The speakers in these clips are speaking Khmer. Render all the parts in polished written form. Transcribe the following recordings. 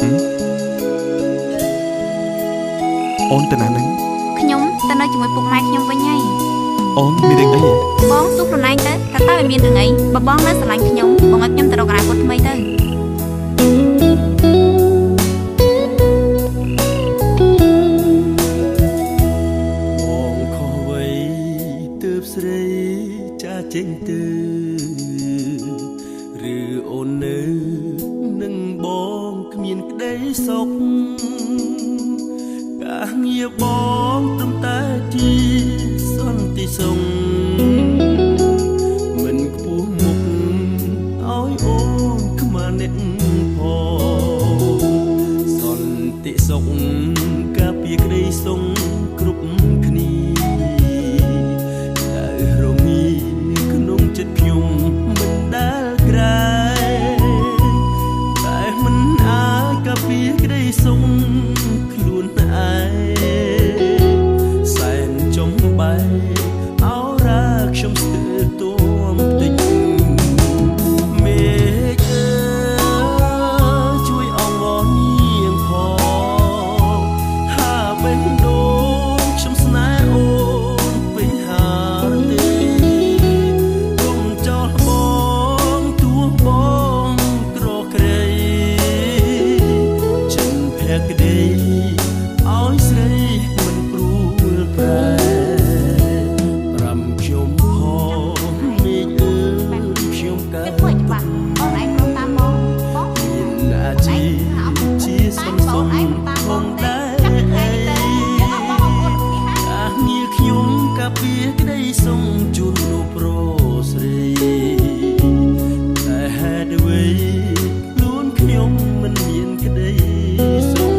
អូនទៅណាហ្នឹងខ្ញុំទៅនៅជាមួយពុកម៉ែខ្ញុំវិញហើយអូនមានរឿងអីបងសួរខ្លួនឯងទៅថាតើវាមានរឿងអីបើបងនៅស្រឡាញ់ខ្ញុំបងឲ្យខ្ញុំទៅរកអនាគតថ្មីទៅបងខុសអ្វីទើបស្រីចាចេញទៅឬអូននៅនឹងបងគ្មានក្តីសុខការងារបងត្រឹមតែជាសន្តិសុខមិនខ្ពស់មុខឲ្យអូនខ្មាស់អ្នកផងសន្តិសុខការពារក្តីសុខគ្រប់គ្នាតែរងាក្នុងចិត្តខ្ញុំមិនដែលក្រែតែមិនអាចការពារក្តីសុខខ្លួនឯងសែនចំបែអោរាខ្ញុំស្ទើរទួមតិចមេឃអើយជួយអង្វរនាងផងហាបេះដូងខ្ញុំស្នេហ៍អូនពេញហារទេកុំចោលបងទួបងក្រក្រៃចិនភក្តីឲ្យស្រីមិនព្រួលប្រែប្រាំខ្ញុំផងមេឃអើយខ្ញុំកើតគិតមួយច្បាស់បងឯងព្រមតាមបងមានអាជីពជាសំសុំផងដែរយើងអត់បងអរគុណគ្នាហើយការងារខ្ញុំការពារក្តីសុំជូនលោកប្រុសស្រីតែហេតុអ្វីខ្លួនខ្ញុំមិនមានក្តីសុំ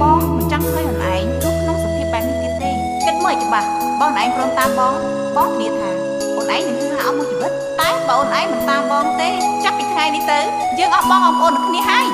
បងមិនចង់ឃើញខ្លួនឯងរស់ក្នុងសភាពបែបនេះទៀតទេគិតមួយច្បាស់បងឯងព្រមតាមបងធានាថាខ្លួនឯងនឹងហៅអស់មួយជីវិតតែបើអូនឯងមិនតាមបងទេចាប់ពីថ្ងៃនេះទៅយើងអស់បងប្អូនគ្នាហើយ